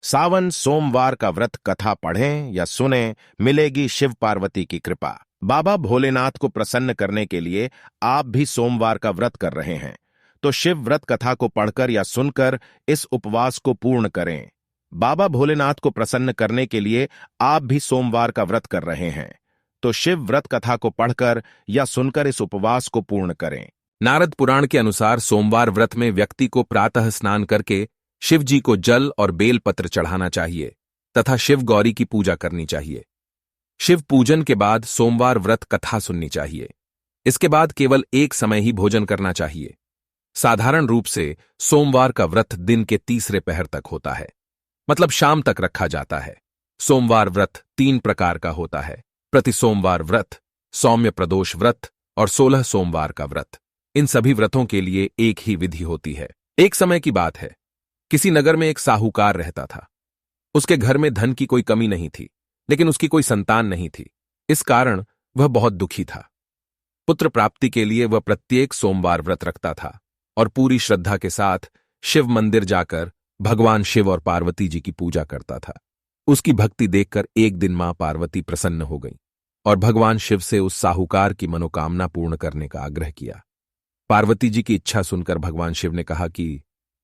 सावन सोमवार का व्रत कथा पढ़ें या सुनें, मिलेगी शिव पार्वती की कृपा। बाबा भोलेनाथ को प्रसन्न करने के लिए आप भी सोमवार का व्रत कर रहे हैं, तो शिव व्रत कथा को पढ़कर या सुनकर इस उपवास को पूर्ण करें। बाबा भोलेनाथ को प्रसन्न करने के लिए आप भी सोमवार का व्रत कर रहे हैं, तो शिव व्रत कथा को पढ़कर या सुनकर इस उपवास को पूर्ण करें। नारद पुराण के अनुसार सोमवार व्रत में व्यक्ति को प्रातः स्नान करके शिव जी को जल और बेल पत्र चढ़ाना चाहिए तथा शिव गौरी की पूजा करनी चाहिए। शिव पूजन के बाद सोमवार व्रत कथा सुननी चाहिए। इसके बाद केवल एक समय ही भोजन करना चाहिए। साधारण रूप से सोमवार का व्रत दिन के तीसरे पहर तक होता है, मतलब शाम तक रखा जाता है। सोमवार व्रत 3 प्रकार का होता है: प्रति सोमवार व्रत, सौम्य प्रदोष व्रत और 16 सोमवार का व्रत। इन सभी व्रतों के लिए एक ही विधि होती है। एक समय की बात है, किसी नगर में एक साहूकार रहता था। उसके घर में धन की कोई कमी नहीं थी, लेकिन उसकी कोई संतान नहीं थी। इस कारण वह बहुत दुखी था। पुत्र प्राप्ति के लिए वह प्रत्येक सोमवार व्रत रखता था और पूरी श्रद्धा के साथ शिव मंदिर जाकर भगवान शिव और पार्वती जी की पूजा करता था। उसकी भक्ति देखकर एक दिन मां पार्वती प्रसन्न हो गई और भगवान शिव से उस साहूकार की मनोकामना पूर्ण करने का आग्रह किया। पार्वती जी की इच्छा सुनकर भगवान शिव ने कहा कि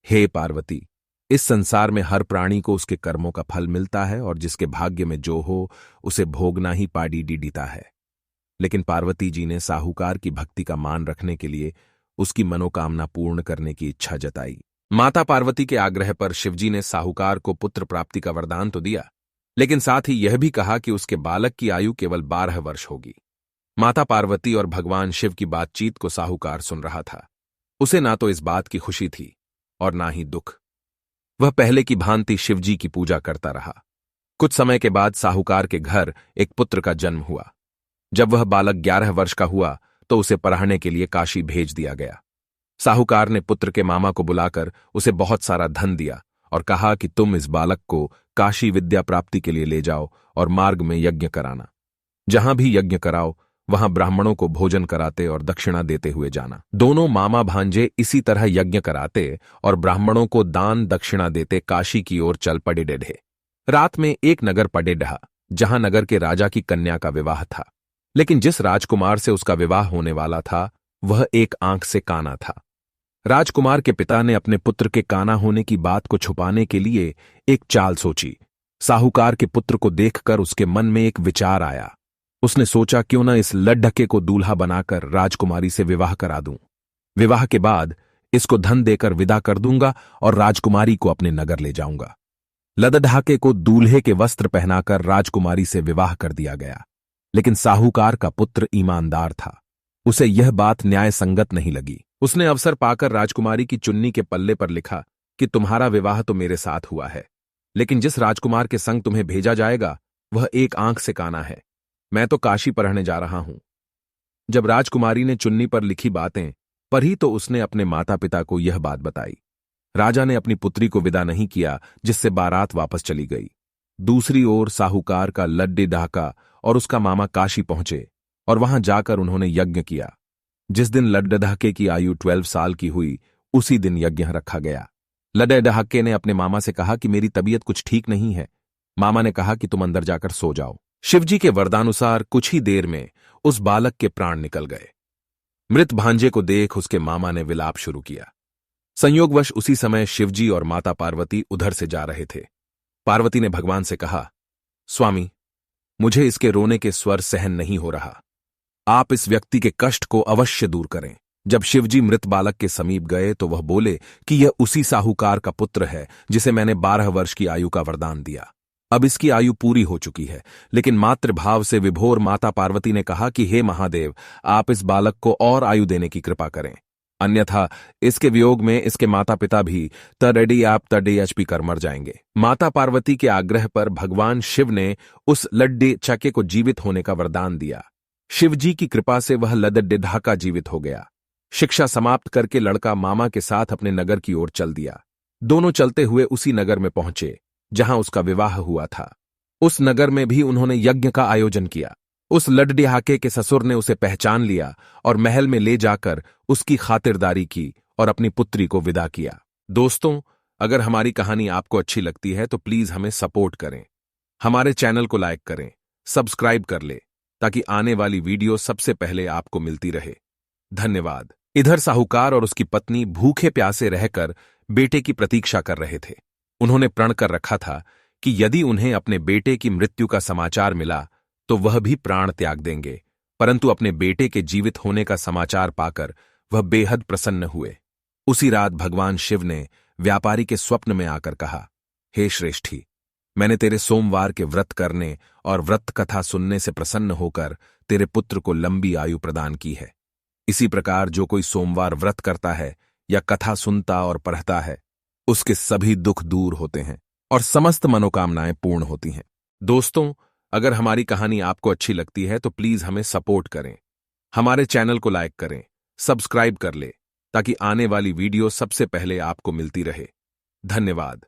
हे पार्वती, इस संसार में हर प्राणी को उसके कर्मों का फल मिलता है और जिसके भाग्य में जो हो उसे भोगना ही पाडी डीडीता है। लेकिन पार्वती जी ने साहूकार की भक्ति का मान रखने के लिए उसकी मनोकामना पूर्ण करने की इच्छा जताई। माता पार्वती के आग्रह पर शिवजी ने साहूकार को पुत्र प्राप्ति का वरदान तो दिया, लेकिन साथ ही यह भी कहा कि उसके बालक की आयु केवल 12 वर्ष होगी। माता पार्वती और भगवान शिव की बातचीत को साहूकार सुन रहा था। उसे ना तो इस बात की खुशी थी और ना ही दुख। वह पहले की भांति शिवजी की पूजा करता रहा। कुछ समय के बाद साहूकार के घर एक पुत्र का जन्म हुआ। जब वह बालक 11 वर्ष का हुआ तो उसे पढ़ाने के लिए काशी भेज दिया गया। साहूकार ने पुत्र के मामा को बुलाकर उसे बहुत सारा धन दिया और कहा कि तुम इस बालक को काशी विद्या प्राप्ति के लिए ले जाओ और मार्ग में यज्ञ कराना। जहां भी यज्ञ कराओ वहां ब्राह्मणों को भोजन कराते और दक्षिणा देते हुए जाना। दोनों मामा भांजे इसी तरह यज्ञ कराते और ब्राह्मणों को दान दक्षिणा देते काशी की ओर चल पड़े ढे। रात में एक नगर पड़े ढहा, जहां नगर के राजा की कन्या का विवाह था। लेकिन जिस राजकुमार से उसका विवाह होने वाला था वह एक आंख से काना था। राजकुमार के पिता ने अपने पुत्र के काना होने की बात को छुपाने के लिए एक चाल सोची। साहूकार के पुत्र को देखकर उसके मन में एक विचार आया। उसने सोचा क्यों न इस लड्ढके को दूल्हा बनाकर राजकुमारी से विवाह करा दूं। विवाह के बाद इसको धन देकर विदा कर दूंगा और राजकुमारी को अपने नगर ले जाऊंगा। लद्ढाके को दूल्हे के वस्त्र पहनाकर राजकुमारी से विवाह कर दिया गया। लेकिन साहूकार का पुत्र ईमानदार था। उसे यह बात न्याय संगत नहीं लगी। उसने अवसर पाकर राजकुमारी की चुन्नी के पल्ले पर लिखा कि तुम्हारा विवाह तो मेरे साथ हुआ है, लेकिन जिस राजकुमार के संग तुम्हें भेजा जाएगा वह एक आंख से काना है। मैं तो काशी पढ़ने जा रहा हूं। जब राजकुमारी ने चुन्नी पर लिखी बातें पढ़ी तो उसने अपने माता पिता को यह बात बताई। राजा ने अपनी पुत्री को विदा नहीं किया, जिससे बारात वापस चली गई। दूसरी ओर साहूकार का लड्डे डाका और उसका मामा काशी पहुंचे और वहां जाकर उन्होंने यज्ञ किया। जिस दिन लड्डे की आयु 12 साल की हुई उसी दिन यज्ञ रखा गया। लड्डे ने अपने मामा से कहा कि मेरी तबीयत कुछ ठीक नहीं है। मामा ने कहा कि तुम अंदर जाकर सो जाओ। शिवजी के वरदानुसार कुछ ही देर में उस बालक के प्राण निकल गए। मृत भांजे को देख उसके मामा ने विलाप शुरू किया। संयोगवश उसी समय शिवजी और माता पार्वती उधर से जा रहे थे। पार्वती ने भगवान से कहा, स्वामी, मुझे इसके रोने के स्वर सहन नहीं हो रहा। आप इस व्यक्ति के कष्ट को अवश्य दूर करें। जब शिवजी मृत बालक के समीप गए तो वह बोले कि यह उसी साहूकार का पुत्र है जिसे मैंने 12 वर्ष की आयु का वरदान दिया। अब इसकी आयु पूरी हो चुकी है। लेकिन मातृभाव से विभोर माता पार्वती ने कहा कि हे महादेव, आप इस बालक को और आयु देने की कृपा करें, अन्यथा इसके वियोग में इसके माता पिता भी तरेडी आप तडे एचपी कर मर जाएंगे। माता पार्वती के आग्रह पर भगवान शिव ने उस लड्डे चके को जीवित होने का वरदान दिया। शिवजी की कृपा से वह लड्डे ढाका जीवित हो गया। शिक्षा समाप्त करके लड़का मामा के साथ अपने नगर की ओर चल दिया। दोनों चलते हुए उसी नगर में पहुंचे जहां उसका विवाह हुआ था। उस नगर में भी उन्होंने यज्ञ का आयोजन किया। उस लड्डहाके के ससुर ने उसे पहचान लिया और महल में ले जाकर उसकी खातिरदारी की और अपनी पुत्री को विदा किया। दोस्तों, अगर हमारी कहानी आपको अच्छी लगती है तो प्लीज हमें सपोर्ट करें। हमारे चैनल को लाइक करें, सब्सक्राइब कर ले, ताकि आने वाली वीडियो सबसे पहले आपको मिलती रहे। धन्यवाद। इधर साहूकार और उसकी पत्नी भूखे प्यासे रहकर बेटे की प्रतीक्षा कर रहे थे। उन्होंने प्रण कर रखा था कि यदि उन्हें अपने बेटे की मृत्यु का समाचार मिला तो वह भी प्राण त्याग देंगे, परंतु अपने बेटे के जीवित होने का समाचार पाकर वह बेहद प्रसन्न हुए। उसी रात भगवान शिव ने व्यापारी के स्वप्न में आकर कहा, हे श्रेष्ठी, मैंने तेरे सोमवार के व्रत करने और व्रत कथा सुनने से प्रसन्न होकर तेरे पुत्र को लंबी आयु प्रदान की है। इसी प्रकार जो कोई सोमवार व्रत करता है या कथा सुनता और पढ़ता है, उसके सभी दुख दूर होते हैं और समस्त मनोकामनाएं पूर्ण होती हैं। दोस्तों, अगर हमारी कहानी आपको अच्छी लगती है तो प्लीज हमें सपोर्ट करें। हमारे चैनल को लाइक करें, सब्सक्राइब कर ले, ताकि आने वाली वीडियो सबसे पहले आपको मिलती रहे। धन्यवाद।